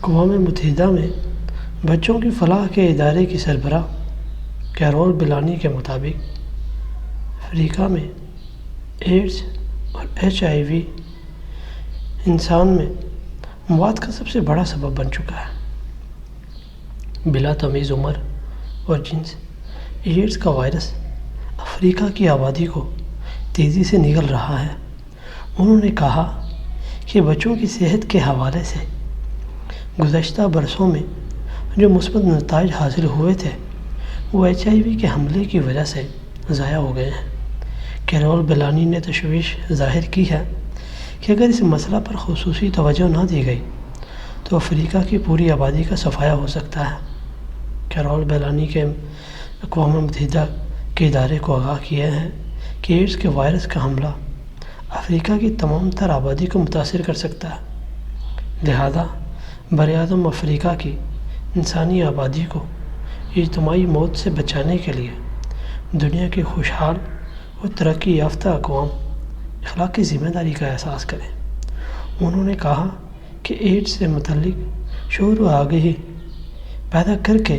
اقوام متحدہ میں بچوں کی فلاح کے ادارے کی سربراہ کیرول بیلانی کے مطابق افریقہ میں ایڈز اور HIV انسان میں موت کا سب سے بڑا سبب بن چکا ہے۔ بلا تمیز عمر اور جنس، ایڈز کا وائرس افریقہ کی آبادی کو تیزی سے نگل رہا ہے۔ انہوں نے کہا کہ بچوں کی صحت کے حوالے سے گزشتہ برسوں میں جو مثبت نتائج حاصل ہوئے تھے وہ HIV کے حملے کی وجہ سے ضائع ہو گئے ہیں۔ کیرول بیلانی نے تشویش ظاہر کی ہے کہ اگر اس مسئلہ پر خصوصی توجہ نہ دی گئی تو افریقہ کی پوری آبادی کا صفایا ہو سکتا ہے۔ کیرول بیلانی کے اقوام متحدہ کے ادارے کو آگاہ کیا ہے کہ ایڈز کے وائرس کا حملہ افریقہ کی تمام تر آبادی کو متاثر کر سکتا ہے، لہذا براعظم افریقہ کی انسانی آبادی کو اجتماعی موت سے بچانے کے لیے دنیا کے خوشحال اور ترقی یافتہ اقوام اخلاقی ذمہ داری کا احساس کریں۔ انہوں نے کہا کہ ایڈز سے متعلق شعور و آگہی پیدا کر کے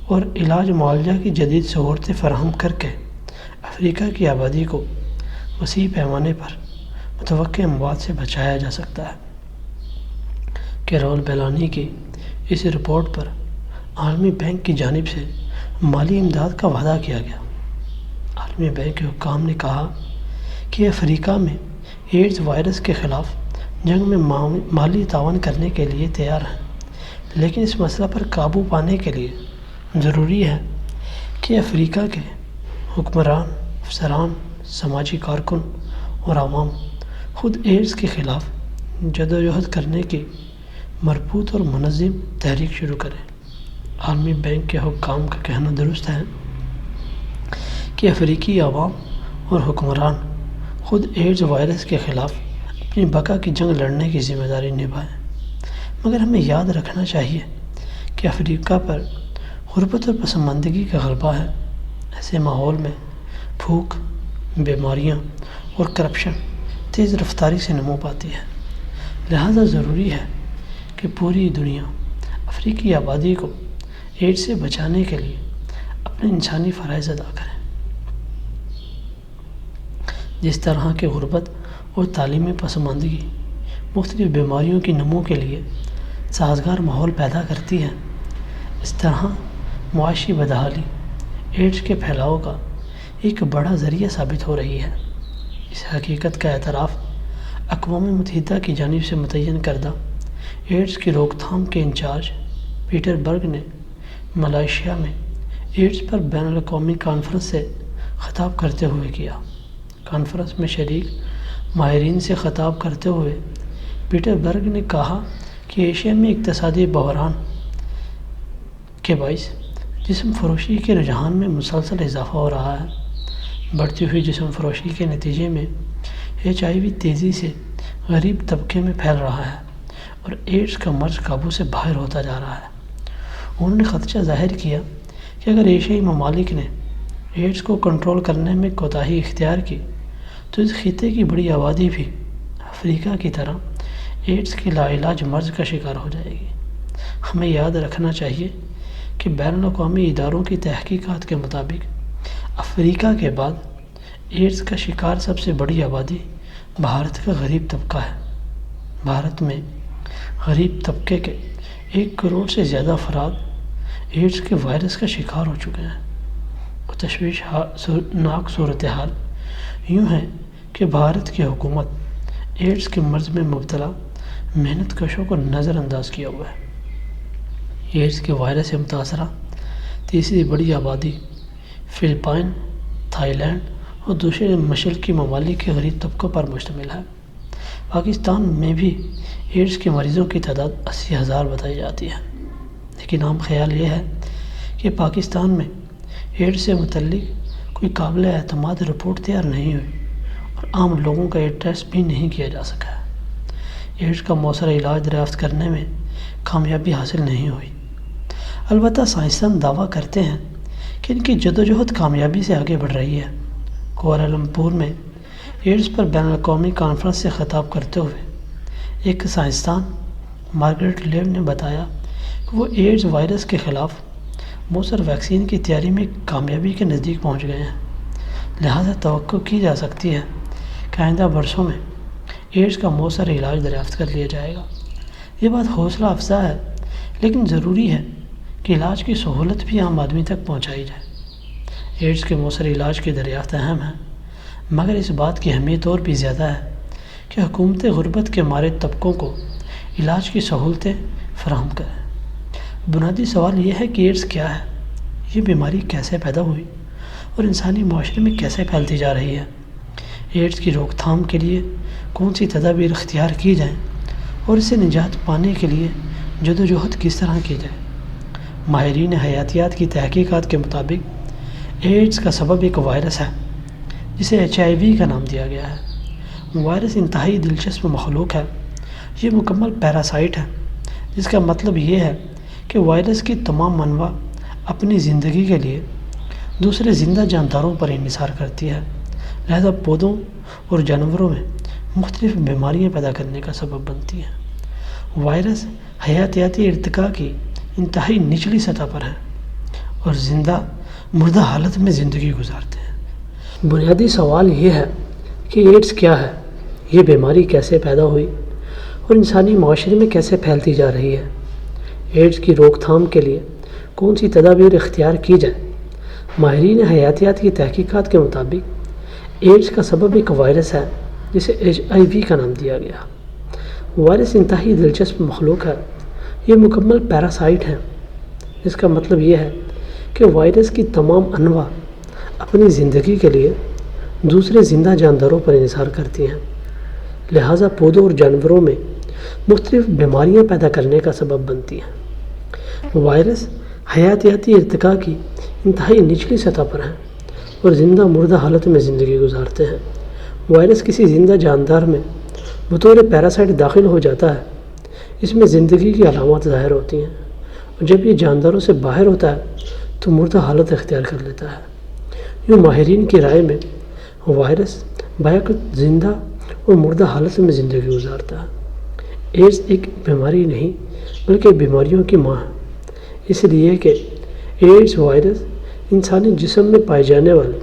اور علاج معالجہ کی جدید سہولتیں فراہم کر کے افریقہ کی آبادی کو وسیع پیمانے پر متوقع اموات سے بچایا جا سکتا ہے۔ کیرول بیلانی کی اس رپورٹ پر عالمی بینک کی جانب سے مالی امداد کا وعدہ کیا گیا۔ عالمی بینک کے حکام نے کہا کہ افریقہ میں ایڈز وائرس کے خلاف جنگ میں مالی تعاون کرنے کے لیے تیار ہیں، لیکن اس مسئلہ پر قابو پانے کے لیے ضروری ہے کہ افریقہ کے حکمران، افسران، سماجی کارکن اور عوام خود ایڈز کے خلاف جدوجہد کرنے کی مربوط اور منظم تحریک شروع کریں۔ عالمی بینک کے حکام کا کہنا درست ہے کہ افریقی عوام اور حکمران خود ایڈز وائرس کے خلاف اپنی بقا کی جنگ لڑنے کی ذمہ داری نبھائیں، مگر ہمیں یاد رکھنا چاہیے کہ افریقہ پر غربت اور پسماندگی کا غلبہ ہے۔ ایسے ماحول میں بھوک، بیماریاں اور کرپشن تیز رفتاری سے نمو پاتی ہے، لہذا ضروری ہے کہ پوری دنیا افریقی آبادی کو ایڈز سے بچانے کے لیے اپنے انسانی فرائض ادا کریں۔ جس طرح کہ غربت اور تعلیمی پسماندگی مختلف بیماریوں کی نمو کے لیے سازگار ماحول پیدا کرتی ہے، اس طرح معاشی بدحالی ایڈز کے پھیلاؤ کا ایک بڑا ذریعہ ثابت ہو رہی ہے۔ اس حقیقت کا اعتراف اقوام متحدہ کی جانب سے متعین کردہ ایڈز کی روک تھام کے انچارج پیٹر برگ نے ملائیشیا میں ایڈز پر بین الاقوامی کانفرنس سے خطاب کرتے ہوئے کیا۔ کانفرنس میں شریک ماہرین سے خطاب کرتے ہوئے پیٹر برگ نے کہا کہ ایشیا میں اقتصادی بحران کے باعث جسم فروشی کے رجحان میں مسلسل اضافہ ہو رہا ہے۔ بڑھتی ہوئی جسم فروشی کے نتیجے میں HIV تیزی سے غریب طبقے میں پھیل رہا ہے اور ایڈز کا مرض قابو سے باہر ہوتا جا رہا ہے۔ انہوں نے خدشہ ظاہر کیا کہ اگر ایشیائی ممالک نے ایڈز کو کنٹرول کرنے میں کوتاہی اختیار کی تو اس خطے کی بڑی آبادی بھی افریقہ کی طرح ایڈز کے لاعلاج مرض کا شکار ہو جائے گی۔ ہمیں یاد رکھنا چاہیے کہ بین الاقوامی اداروں کی تحقیقات کے مطابق افریقہ کے بعد ایڈز کا شکار سب سے بڑی آبادی بھارت کا غریب طبقہ ہے۔ بھارت میں غریب طبقے کے 1 کروڑ سے زیادہ افراد ایڈز کے وائرس کا شکار ہو چکے ہیں۔ اور تشویشناک صورتحال یوں ہے کہ بھارت کی حکومت ایڈز کے مرض میں مبتلا محنت کشوں کو نظر انداز کیا ہوا ہے۔ ایڈز کے وائرس سے متاثرہ تیسری بڑی آبادی فلپائن، تھائی لینڈ اور دوسرے مشرقی ممالک کے غریب طبقوں پر مشتمل ہے۔ پاکستان میں بھی ایڈز کے مریضوں کی تعداد 80,000 بتائی جاتی ہے، لیکن عام خیال یہ ہے کہ پاکستان میں ایڈز سے متعلق کوئی قابل اعتماد رپورٹ تیار نہیں ہوئی اور عام لوگوں کا ایڈریس بھی نہیں کیا جا سکا ہے۔ ایڈز کا مؤثر علاج دریافت کرنے میں کامیابی حاصل نہیں ہوئی۔ البتہ سائنسدان دعویٰ کرتے ہیں کہ ان کی جدوجہد کامیابی سے آگے بڑھ رہی ہے۔ کوالالمپور میں ایڈز پر بین الاقوامی کانفرنس سے خطاب کرتے ہوئے ایک سائنسدان مارگریٹ لیب نے بتایا کہ وہ ایڈز وائرس کے خلاف مؤثر ویکسین کی تیاری میں کامیابی کے نزدیک پہنچ گئے ہیں، لہٰذا توقع کی جا سکتی ہے کہ آئندہ برسوں میں ایڈز کا مؤثر علاج دریافت کر لیا جائے گا۔ یہ بات حوصلہ افزا ہے، لیکن ضروری ہے کہ علاج کی سہولت بھی عام آدمی تک پہنچائی جائے۔ ایڈز کے مؤثر علاج کی دریافت اہم ہے، مگر اس بات کی اہمیت اور بھی زیادہ ہے کہ حکومتیں غربت کے مارے طبقوں کو علاج کی سہولتیں فراہم کریں۔ بنیادی سوال یہ ہے کہ ایڈز کیا ہے، یہ بیماری کیسے پیدا ہوئی اور انسانی معاشرے میں کیسے پھیلتی جا رہی ہے۔ ایڈز کی روک تھام کے لیے کون سی تدابیر اختیار کی جائیں اور اس سے نجات پانے کے لیے جدوجہد کس طرح کی جائے۔ ماہرین حیاتیات کی تحقیقات کے مطابق ایڈز کا سبب ایک وائرس ہے جسے HIV کا نام دیا گیا ہے۔ وائرس انتہائی دلچسپ مخلوق ہے۔ یہ مکمل پیراسائٹ ہے، جس کا مطلب یہ ہے کہ وائرس کی تمام انواع اپنی زندگی کے لیے دوسرے زندہ جانداروں پر انحصار کرتی ہے، لہذا پودوں اور جانوروں میں مختلف بیماریاں پیدا کرنے کا سبب بنتی ہیں۔ وائرس حیاتیاتی ارتقاء کی انتہائی نچلی سطح پر ہیں اور مردہ حالت میں زندگی گزارتے ہیں۔ بنیادی سوال یہ ہے کہ ایڈز کیا ہے، یہ بیماری کیسے پیدا ہوئی اور انسانی معاشرے میں کیسے پھیلتی جا رہی ہے۔ ایڈز کی روک تھام کے لیے کون سی تدابیر اختیار کی جائے۔ ماہرین حیاتیات کی تحقیقات کے مطابق ایڈز کا سبب ایک وائرس ہے جسے HIV کا نام دیا گیا۔ وائرس انتہائی دلچسپ مخلوق ہے۔ یہ مکمل پیراسائٹ ہے، جس کا مطلب یہ ہے کہ وائرس کی تمام انواع اپنی زندگی کے لیے دوسرے زندہ جانداروں پر انحصار کرتی ہیں، لہٰذا پودوں اور جانوروں میں مختلف بیماریاں پیدا کرنے کا سبب بنتی ہیں۔ وائرس حیاتیاتی ارتقاء کی انتہائی نچلی سطح پر ہیں اور مردہ حالت میں زندگی گزارتے ہیں۔ وائرس کسی زندہ جاندار میں بطور پیراسائٹ داخل ہو جاتا ہے، اس میں زندگی کی علامات ظاہر ہوتی ہیں، اور جب یہ جانداروں سے باہر ہوتا ہے تو مردہ حالت اختیار کر لیتا ہے۔ یوں ماہرین کی رائے میں وائرس بیک وقت زندہ اور مردہ حالت میں زندگی گزارتا ہے۔ ایڈز ایک بیماری نہیں بلکہ بیماریوں کی ماں ہے، اس لیے کہ ایڈز وائرس انسانی جسم میں پائے جانے والے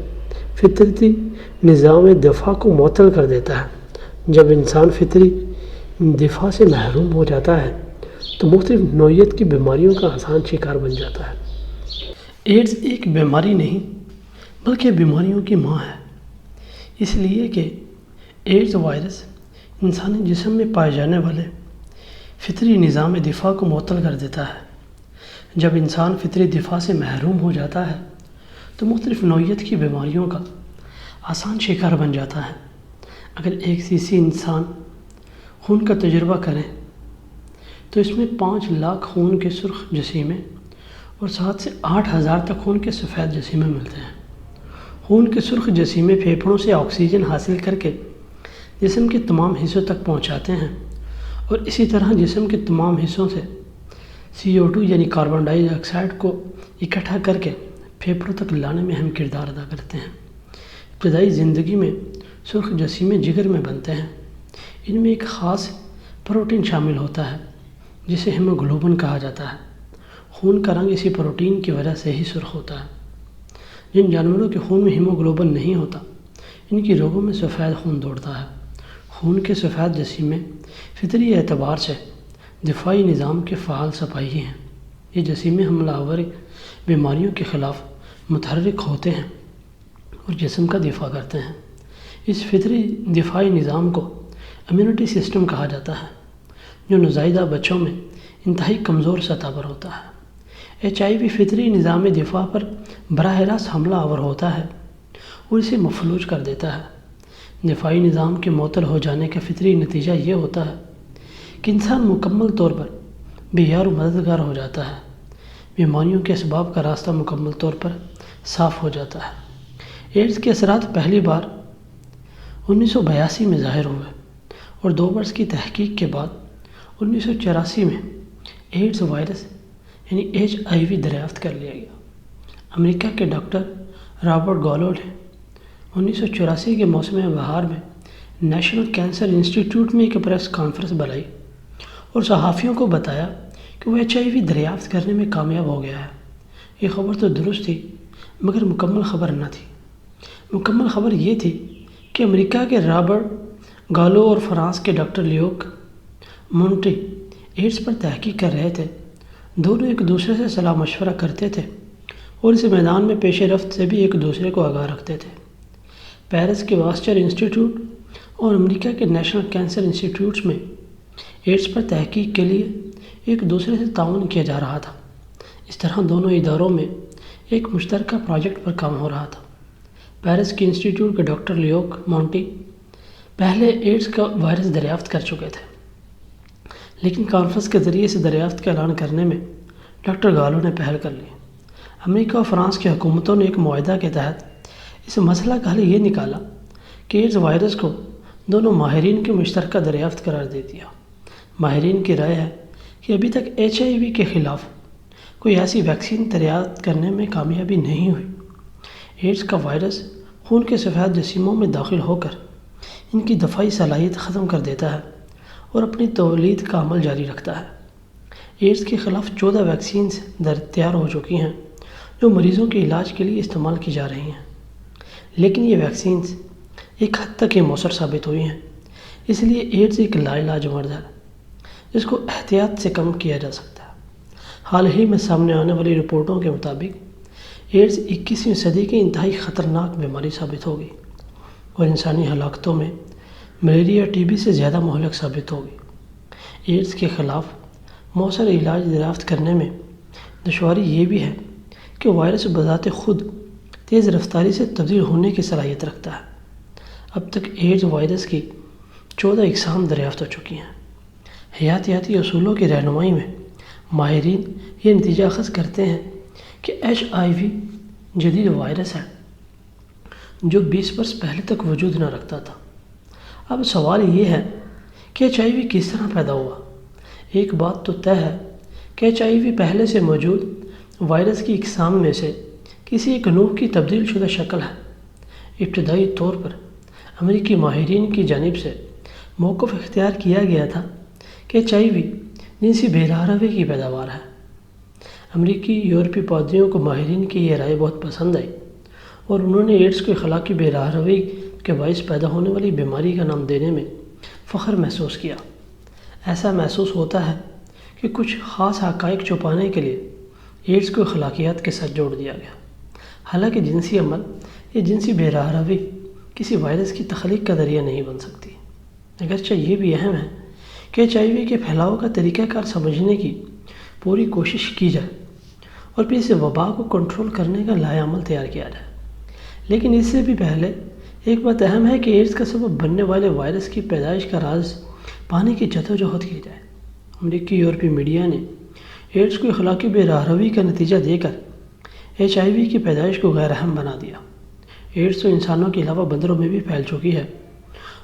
فطرتی نظام دفاع کو معطل کر دیتا ہے۔ جب انسان فطری دفاع سے محروم ہو جاتا ہے تو مختلف نوعیت کی بیماریوں کا آسان شکار بن جاتا ہے۔ ایڈز ایک بیماری نہیں بلکہ بیماریوں کی ماں ہے، اس لیے کہ ایڈز وائرس انسانی جسم میں پائے جانے والے فطری نظام دفاع کو معطل کر دیتا ہے۔ جب انسان فطری دفاع سے محروم ہو جاتا ہے تو مختلف نوعیت کی بیماریوں کا آسان شکار بن جاتا ہے۔ اگر ایک cc انسان خون کا تجربہ کریں تو اس میں 5 لاکھ خون کے سرخ جسیمے اور 7 سے 8,000 تک خون کے سفید جسیمے ملتے ہیں۔ خون کے سرخ جسیمے پھیپھڑوں سے آکسیجن حاصل کر کے جسم کے تمام حصوں تک پہنچاتے ہیں اور اسی طرح جسم کے تمام حصوں سے CO2 یعنی کاربن ڈائی آکسائڈ کو اکٹھا کر کے پھیپھڑوں تک لانے میں اہم کردار ادا کرتے ہیں۔ ابتدائی زندگی میں سرخ جسیمے جگر میں بنتے ہیں۔ ان میں ایک خاص پروٹین شامل ہوتا ہے جسے ہیموگلوبن کہا جاتا ہے۔ خون کا رنگ اسی پروٹین کی وجہ سے ہی سرخ ہوتا ہے۔ جن جانوروں کے خون میں ہیموگلوبن نہیں ہوتا، ان کی رگوں میں سفید خون دوڑتا ہے۔ خون کے سفید جسیمے فطری اعتبار سے دفاعی نظام کے فعال سپاہی ہیں۔ یہ جسیمے حملہ آور بیماریوں کے خلاف متحرک ہوتے ہیں اور جسم کا دفاع کرتے ہیں۔ اس فطری دفاعی نظام کو امیونٹی سسٹم کہا جاتا ہے، جو نوزائیدہ بچوں میں انتہائی کمزور سطح پر ہوتا ہے۔ HIV فطری نظام دفاع پر براہ راست حملہ آور ہوتا ہے اور اسے مفلوج کر دیتا ہے۔ دفاعی نظام کے معطل ہو جانے کا فطری نتیجہ یہ ہوتا ہے کہ انسان مکمل طور پر بے یار و مددگار ہو جاتا ہے۔ بیماریوں کے اسباب کا راستہ مکمل طور پر صاف ہو جاتا ہے۔ ایڈز کے اثرات پہلی بار 1982 میں ظاہر ہوئے اور 2 برس کی تحقیق کے بعد 1984 میں ایڈز وائرس یعنی HIV دریافت کر لیا گیا۔ امریکہ کے ڈاکٹر رابرٹ گالو نے 1984 کے موسم بہار میں نیشنل کینسر انسٹی ٹیوٹ میں ایک پریس کانفرنس بلائی اور صحافیوں کو بتایا کہ وہ HIV دریافت کرنے میں کامیاب ہو گیا ہے۔ یہ خبر تو درست تھی، مگر مکمل خبر نہ تھی۔ مکمل خبر یہ تھی کہ امریکہ کے رابرٹ گالو اور فرانس کے ڈاکٹر لیوک مونٹی ایڈز پر تحقیق کر رہے تھے۔ دونوں ایک دوسرے سے صلاح مشورہ کرتے تھے اور اس میدان میں پیش رفت سے بھی ایک دوسرے کو آگاہ رکھتے تھے۔ پیرس کے واسچر انسٹیٹیوٹ اور امریکہ کے نیشنل کینسر انسٹیٹیوٹس میں ایڈز پر تحقیق کے لیے ایک دوسرے سے تعاون کیا جا رہا تھا۔ اس طرح دونوں اداروں میں ایک مشترکہ پروجیکٹ پر کام ہو رہا تھا۔ پیرس کے انسٹیٹیوٹ کے ڈاکٹر لیوک مونٹی پہلے ایڈز کا وائرس دریافت کر چکے تھے، لیکن کانفرنس کے ذریعے سے دریافت کا اعلان کرنے میں ڈاکٹر گالو نے پہل کر لی۔ امریکہ اور فرانس کی حکومتوں نے ایک معاہدہ کے تحت اس مسئلہ کا حل یہ نکالا کہ ایڈز وائرس کو دونوں ماہرین کی مشترکہ دریافت قرار دے دیا۔ ماہرین کی رائے ہے کہ ابھی تک HIV کے خلاف کوئی ایسی ویکسین دریافت کرنے میں کامیابی نہیں ہوئی۔ ایڈز کا وائرس خون کے سفید جسیموں میں داخل ہو کر ان کی دفاعی صلاحیت ختم کر دیتا ہے اور اپنی تولید کا عمل جاری رکھتا ہے۔ ایڈز کے خلاف 14 ویکسینز تیار ہو چکی ہیں جو مریضوں کے علاج کے لیے استعمال کی جا رہی ہیں، لیکن یہ ویکسینز ایک حد تک مؤثر ثابت ہوئی ہیں۔ اس لیے ایڈز ایک لا علاج مرض ہے جس کو احتیاط سے کم کیا جا سکتا ہے۔ حال ہی میں سامنے آنے والی رپورٹوں کے مطابق ایڈز 21ویں صدی کی انتہائی خطرناک بیماری ثابت ہوگی اور انسانی ہلاکتوں میں ملیریا TB سے زیادہ مہلک ثابت ہوگی۔ ایڈز کے خلاف مؤثر علاج دریافت کرنے میں دشواری یہ بھی ہے کہ وائرس بذات خود تیز رفتاری سے تبدیل ہونے کی صلاحیت رکھتا ہے۔ اب تک ایڈز وائرس کی 14 اقسام دریافت ہو چکی ہیں۔ حیاتیاتی اصولوں کی رہنمائی میں ماہرین یہ نتیجہ اخذ کرتے ہیں کہ HIV جدید وائرس ہے جو 20 برس پہلے تک وجود نہ رکھتا تھا۔ اب سوال یہ ہے کہ HIV کس طرح پیدا ہوا؟ ایک بات تو طے ہے کہ HIV پہلے سے موجود وائرس کی اقسام میں سے کسی ایک نوع کی تبدیل شدہ شکل ہے۔ ابتدائی طور پر امریکی ماہرین کی جانب سے موقف اختیار کیا گیا تھا کہ HIV جنسی بے راہ روی کی پیداوار ہے۔ امریکی یورپی پادریوں کو ماہرین کی یہ رائے بہت پسند آئی اور انہوں نے ایڈز کو اخلاقی بے راہ روی کے باعث پیدا ہونے والی بیماری کا نام دینے میں فخر محسوس کیا۔ ایسا محسوس ہوتا ہے کہ کچھ خاص حقائق چھپانے کے لیے ایڈز کو اخلاقیات کے ساتھ جوڑ دیا گیا، حالانکہ جنسی عمل یا جنسی بے راہ روی کسی وائرس کی تخلیق کا ذریعہ نہیں بن سکتی۔ اگرچہ یہ بھی اہم ہے کہ HIV کے پھیلاؤ کا طریقہ کار سمجھنے کی پوری کوشش کی جائے اور پھر اس وبا کو کنٹرول کرنے کا لائحہ عمل تیار کیا جائے، لیکن اس سے بھی پہلے ایک بات اہم ہے کہ ایڈز کا سبب بننے والے وائرس کی پیدائش کا راز پانے کی جدوجہد کی جائے۔ امریکی یورپی میڈیا نے ایڈز کو اخلاقی بے راہ روی کا نتیجہ دے کر HIV کی پیدائش کو غیر اہم بنا دیا۔ ایڈز تو انسانوں کے علاوہ بندروں میں بھی پھیل چکی ہے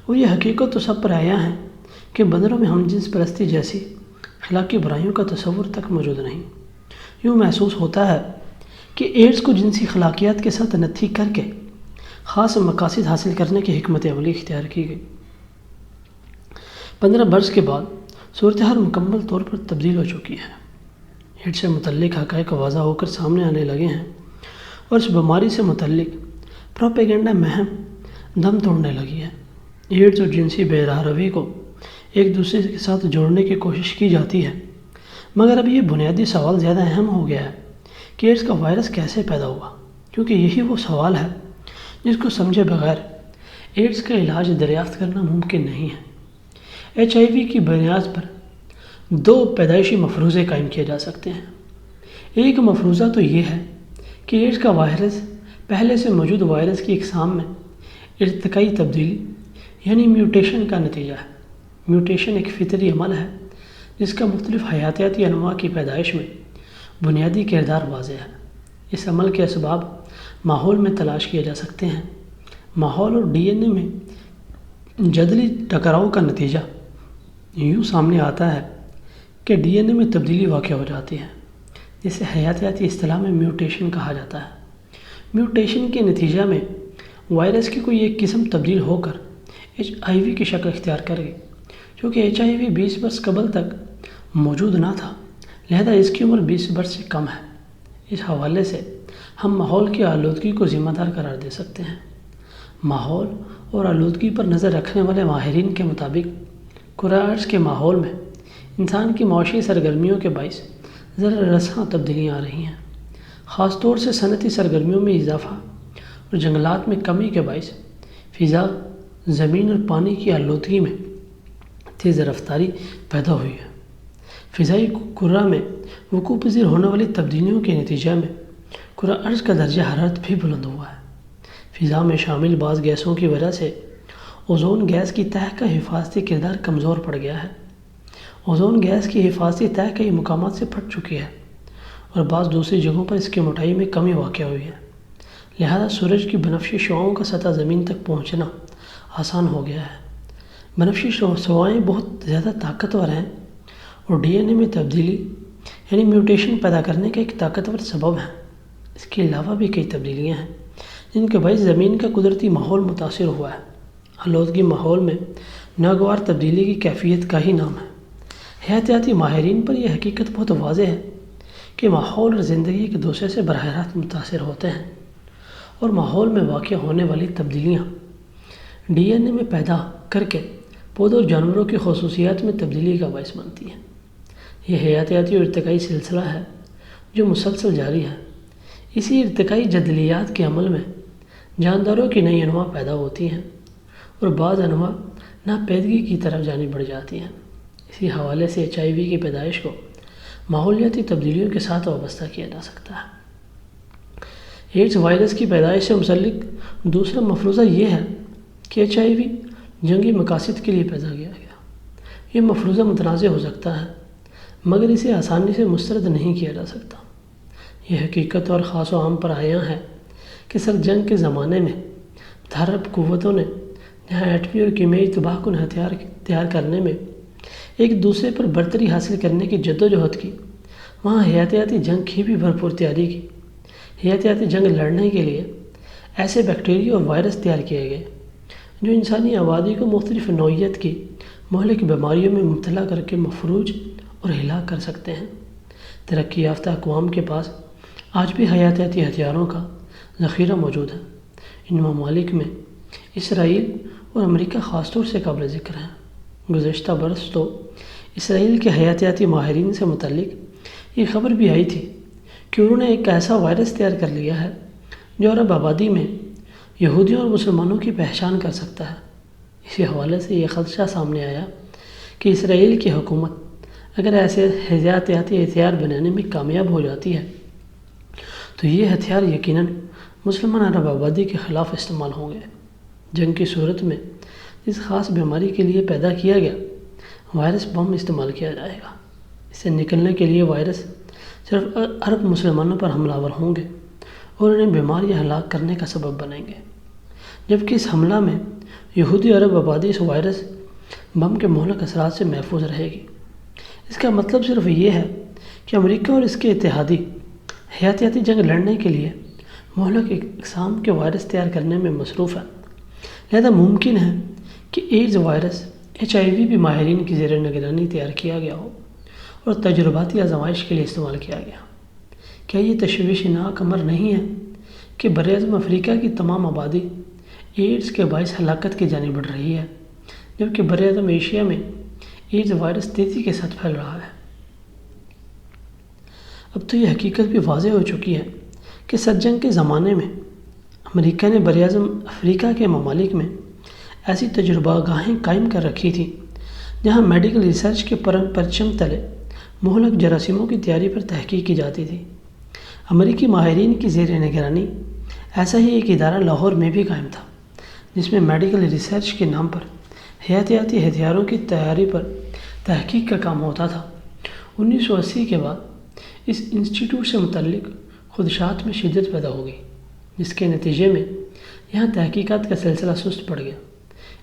اور یہ حقیقت تو سب پر عیاں ہے کہ بندروں میں ہم جنس پرستی جیسی اخلاقی برائیوں کا تصور تک موجود نہیں۔ یوں محسوس ہوتا ہے کہ ایڈز کو جنسی اخلاقیات کے ساتھ نتھی کر کے خاص مقاصد حاصل کرنے کی حکمت عملی اختیار کی گئی۔ 15 برس کے بعد صورتحال مکمل طور پر تبدیل ہو چکی ہے۔ ایڈز سے متعلق حقائق واضح ہو کر سامنے آنے لگے ہیں اور اس بیماری سے متعلق پروپیگنڈا مہم دم توڑنے لگی ہے۔ ایڈز اور جنسی بے راہ روی کو ایک دوسرے کے ساتھ جوڑنے کی کوشش کی جاتی ہے، مگر اب یہ بنیادی سوال زیادہ اہم ہو گیا ہے کہ ایڈز کا وائرس کیسے پیدا ہوا، کیونکہ یہی وہ سوال ہے جس کو سمجھے بغیر ایڈز کا علاج دریافت کرنا ممکن نہیں ہے۔ HIV کی بنیاد پر 2 پیدائشی مفروضے قائم کیے جا سکتے ہیں۔ ایک مفروضہ تو یہ ہے کہ ایڈز کا وائرس پہلے سے موجود وائرس کی اقسام میں ارتقائی تبدیلی یعنی میوٹیشن کا نتیجہ ہے۔ میوٹیشن ایک فطری عمل ہے جس کا مختلف حیاتیاتی انواع کی پیدائش میں بنیادی کردار واضح ہے۔ اس عمل کے اسباب ماحول میں تلاش کیے جا سکتے ہیں۔ ماحول اور DNA میں جدلی ٹکراؤ کا نتیجہ یوں سامنے آتا ہے کہ DNA میں تبدیلی واقع ہو جاتی ہے، جسے حیاتیاتی اصطلاح میں میوٹیشن کہا جاتا ہے۔ میوٹیشن کے نتیجہ میں وائرس کی کوئی ایک قسم تبدیل ہو کر HIV کی شکل اختیار کر گئی۔ چونکہ HIV 20 برس قبل تک موجود نہ تھا، لہذا اس کی عمر 20 برس سے کم ہے۔ اس حوالے سے ہم ماحول کی آلودگی کو ذمہ دار قرار دے سکتے ہیں۔ ماحول اور آلودگی پر نظر رکھنے والے ماہرین کے مطابق کرۂ ارض کے ماحول میں انسان کی معاشی سرگرمیوں کے باعث ذرہ رساں تبدیلیاں آ رہی ہیں۔ خاص طور سے صنعتی سرگرمیوں میں اضافہ اور جنگلات میں کمی کے باعث فضا، زمین اور پانی کی آلودگی میں تیز رفتاری پیدا ہوئی ہے۔ فضائی کرہ میں وقوع پذیر ہونے والی تبدیلیوں کے نتیجہ میں کرۂ ارض کا درجہ حرارت بھی بلند ہوا ہے۔ فضا میں شامل بعض گیسوں کی وجہ سے اوزون گیس کی تہہ کا حفاظتی کردار کمزور پڑ گیا ہے۔ اوزون گیس کی حفاظتی تہہ کئی مقامات سے پھٹ چکی ہے اور بعض دوسری جگہوں پر اس کی موٹائی میں کمی واقع ہوئی ہے، لہذا سورج کی بنفشی شعاؤں کا سطح زمین تک پہنچنا آسان ہو گیا ہے۔ بنفشی شعاعیں بہت زیادہ طاقتور ہیں اور ڈی این اے میں تبدیلی یعنی میوٹیشن پیدا کرنے کا ایک طاقتور سبب ہیں۔ اس کے علاوہ بھی کئی تبدیلیاں ہیں جن کے باعث زمین کا قدرتی ماحول متاثر ہوا ہے۔ آلودگی ماحول میں ناگوار تبدیلی کی کیفیت کا ہی نام ہے۔ حیاتیاتی ماہرین پر یہ حقیقت بہت واضح ہے کہ ماحول اور زندگی ایک دوسرے سے براہ راست متاثر ہوتے ہیں اور ماحول میں واقع ہونے والی تبدیلیاں ڈی این اے میں پیدا کر کے پودوں اور جانوروں کی خصوصیات میں تبدیلی کا باعث بنتی ہیں۔ یہ حیاتیاتی اور ارتقائی سلسلہ ہے جو مسلسل جاری ہے۔ اسی ارتقائی جدلیات کے عمل میں جانداروں کی نئی انواع پیدا ہوتی ہیں اور بعض انواع ناپیدگی کی طرف جانب بڑھ جاتی ہیں۔ اسی حوالے سے HIV کی پیدائش کو ماحولیاتی تبدیلیوں کے ساتھ وابستہ کیا جا سکتا ہے۔ ایڈز وائرس کی پیدائش سے متعلق دوسرا مفروضہ یہ ہے کہ HIV جنگی مقاصد کے لیے پیدا کیا گیا۔ یہ مفروضہ متنازع ہو سکتا ہے مگر اسے آسانی سے مسترد نہیں کیا جا سکتا۔ یہ حقیقت اور خاص و عام پر عیاں ہے کہ جنگ کے زمانے میں متحرک قوتوں نے جہاں ایٹمی اور کیمیائی تباہ کن ہتھیار تیار کرنے میں ایک دوسرے پر برتری حاصل کرنے کی جدوجہد کی، وہاں حیاتیاتی جنگ کی بھی بھرپور تیاری کی۔ حیاتیاتی جنگ لڑنے کے لیے ایسے بیکٹیریا اور وائرس تیار کیے گئے جو انسانی آبادی کو مختلف نوعیت کی مہلک بیماریوں میں مبتلا کر کے مفلوج اور ہلاک کر سکتے ہیں۔ ترقی یافتہ اقوام کے پاس آج بھی حیاتیاتی ہتھیاروں کا ذخیرہ موجود ہے۔ ان ممالک میں اسرائیل اور امریکہ خاص طور سے قابل ذکر ہیں۔ گزشتہ برس تو اسرائیل کے حیاتیاتی ماہرین سے متعلق یہ خبر بھی آئی تھی کہ انہوں نے ایک ایسا وائرس تیار کر لیا ہے جو عرب آبادی میں یہودیوں اور مسلمانوں کی پہچان کر سکتا ہے۔ اسی حوالے سے یہ خدشہ سامنے آیا کہ اسرائیل کی حکومت اگر ایسے حیاتیاتی ہتھیار بنانے میں کامیاب ہو جاتی ہے تو یہ ہتھیار یقیناً مسلمان عرب آبادی کے خلاف استعمال ہوں گے۔ جنگ کی صورت میں اس خاص بیماری کے لیے پیدا کیا گیا وائرس بم استعمال کیا جائے گا۔ اس سے نکلنے کے لیے وائرس صرف عرب مسلمانوں پر حملہ آور ہوں گے اور انہیں بیمار یا ہلاک کرنے کا سبب بنیں گے، جبکہ اس حملہ میں یہودی عرب آبادی اس وائرس بم کے مہلک اثرات سے محفوظ رہے گی۔ اس کا مطلب صرف یہ ہے کہ امریکہ اور اس کے اتحادی حیاتیاتی جنگ لڑنے کے لیے مہلک اقسام کے وائرس تیار کرنے میں مصروف ہیں۔ لہذا ممکن ہے کہ ایڈز وائرس HIV بھی ماہرین کی زیر نگرانی تیار کیا گیا ہو اور تجرباتی آزمائش کے لیے استعمال کیا گیا۔ کیا یہ تشویشناک امر نہیں ہے کہ براعظم افریقہ کی تمام آبادی ایڈز کے باعث ہلاکت کی جانب بڑھ رہی ہے، جبکہ براعظم ایشیا میں ایڈز وائرس تیزی کے ساتھ پھیل رہا ہے؟ اب تو یہ حقیقت بھی واضح ہو چکی ہے کہ جنگ کے زمانے میں امریکہ نے براعظم افریقہ کے ممالک میں ایسی تجربہ گاہیں قائم کر رکھی تھی جہاں میڈیکل ریسرچ کے پرچم تلے مہلک جراثیموں کی تیاری پر تحقیق کی جاتی تھی۔ امریکی ماہرین کی زیر نگرانی ایسا ہی ایک ادارہ لاہور میں بھی قائم تھا جس میں میڈیکل ریسرچ کے نام پر حیاتیاتی ہتھیاروں کی تیاری پر تحقیق کا کام ہوتا تھا۔ 1980 کے بعد اس انسٹیٹیوٹ سے متعلق خدشات میں شدت پیدا ہو گئی، جس کے نتیجے میں یہاں تحقیقات کا سلسلہ سست پڑ گیا۔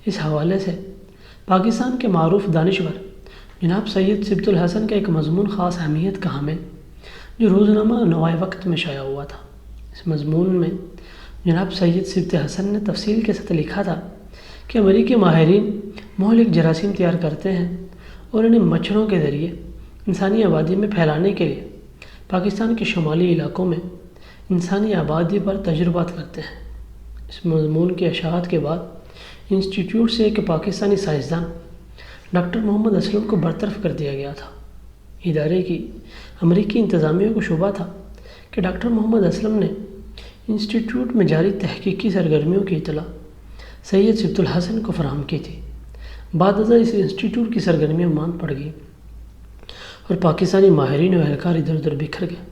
اس حوالے سے پاکستان کے معروف دانشور جناب سید سبط الحسن کا ایک مضمون خاص اہمیت کا حامل جو روزنامہ نوائے وقت میں شائع ہوا تھا۔ اس مضمون میں جناب سید سبط حسن نے تفصیل کے ساتھ لکھا تھا کہ امریکی ماہرین مہلک جراثیم تیار کرتے ہیں اور انہیں مچھروں کے ذریعے انسانی آبادی میں پھیلانے کے لیے پاکستان کے شمالی علاقوں میں انسانی آبادی پر تجربات کرتے ہیں۔ اس مضمون کی اشاعت کے بعد انسٹیٹیوٹ سے ایک پاکستانی سائنسدان ڈاکٹر محمد اسلم کو برطرف کر دیا گیا تھا۔ ادارے کی امریکی انتظامیہ کو شبہ تھا کہ ڈاکٹر محمد اسلم نے انسٹیٹیوٹ میں جاری تحقیقی سرگرمیوں کی اطلاع سید صبت الحسن کو فراہم کی تھی۔ بعد ازاں اس انسٹیٹیوٹ کی سرگرمیاں ماند پڑ گئیں اور پاکستانی ماہرین و اہلکار ادھر ادھر بکھر گئے۔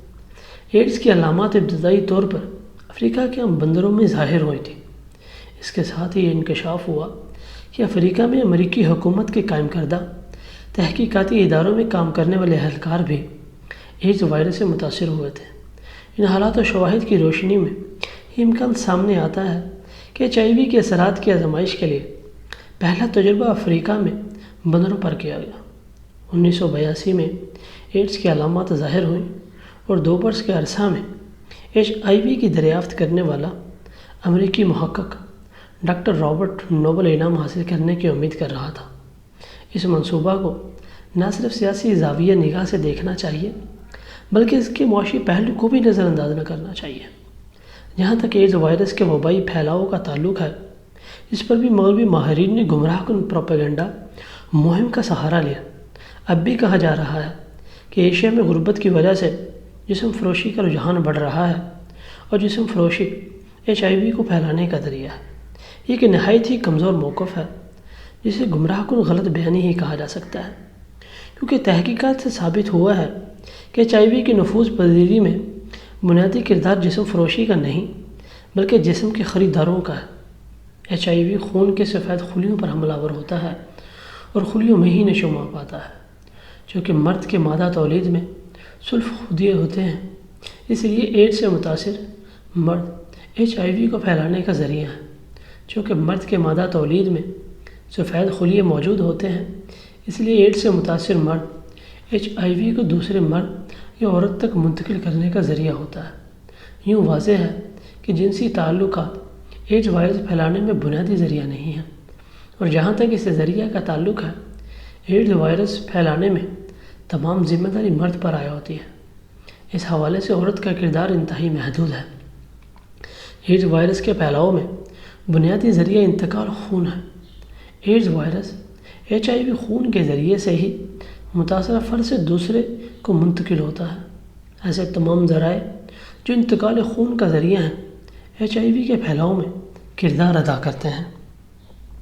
ایڈز کی علامات ابتدائی طور پر افریقہ کے عام بندروں میں ظاہر ہوئی تھی۔ اس کے ساتھ ہی یہ انکشاف ہوا کہ افریقہ میں امریکی حکومت کے قائم کردہ تحقیقاتی اداروں میں کام کرنے والے اہلکار بھی ایڈز وائرس سے متاثر ہوئے تھے۔ ان حالات و شواہد کی روشنی میں یہ امکان سامنے آتا ہے کہ HIV کے اثرات کی آزمائش کے لیے پہلا تجربہ افریقہ میں بندروں پر کیا گیا۔ 1982 میں ایڈز کی علامات ظاہر ہوئیں اور 2 برس کے عرصہ میں HIV کی دریافت کرنے والا امریکی محقق ڈاکٹر رابرٹ نوبل انعام حاصل کرنے کی امید کر رہا تھا۔ اس منصوبہ کو نہ صرف سیاسی زاویہ نگاہ سے دیکھنا چاہیے بلکہ اس کے معاشی پہلو کو بھی نظر انداز نہ کرنا چاہیے۔ جہاں تک ایڈز وائرس کے وبائی پھیلاؤ کا تعلق ہے، اس پر بھی مغربی ماہرین نے گمراہ کن پروپیگنڈا مہم کا سہارا لیا۔ اب بھی کہا جا رہا ہے کہ ایشیا میں غربت کی وجہ سے جسم فروشی کا رجحان بڑھ رہا ہے اور جسم فروشی HIV کو پھیلانے کا ذریعہ ہے۔ یہ ایک نہایت ہی کمزور موقف ہے جسے گمراہ کن غلط بیانی ہی کہا جا سکتا ہے، کیونکہ تحقیقات سے ثابت ہوا ہے کہ HIV کی نفوذ پذیری میں بنیادی کردار جسم فروشی کا نہیں بلکہ جسم کے خریداروں کا ہے۔ HIV خون کے سفید خلیوں پر حملہ آور ہوتا ہے اور خلیوں میں ہی نشو پاتا ہے، چونکہ مرد کے مادہ تولید میں سلف خودیے ہوتے ہیں۔ اس لیے ایڈز سے متاثر مرد HIV کو پھیلانے کا ذریعہ ہے۔ چونکہ مرد کے مادہ تولید میں سفید خلیے موجود ہوتے ہیں، اس لیے ایڈز سے متاثر مرد HIV کو دوسرے مرد یا عورت تک منتقل کرنے کا ذریعہ ہوتا ہے۔ یوں واضح ہے کہ جنسی تعلقات ایڈز وائرس پھیلانے میں بنیادی ذریعہ نہیں ہیں، اور جہاں تک اس ذریعہ کا تعلق ہے، ایڈز وائرس پھیلانے میں تمام ذمہ داری مرد پر عائد ہوتی ہے۔ اس حوالے سے عورت کا کردار انتہائی محدود ہے۔ ایڈز وائرس کے پھیلاؤ میں بنیادی ذریعہ انتقال خون ہے۔ ایڈز وائرس HIV خون کے ذریعے سے ہی متاثرہ فرد سے دوسرے کو منتقل ہوتا ہے۔ ایسے تمام ذرائع جو انتقال خون کا ذریعہ ہیں HIV کے پھیلاؤ میں کردار ادا کرتے ہیں۔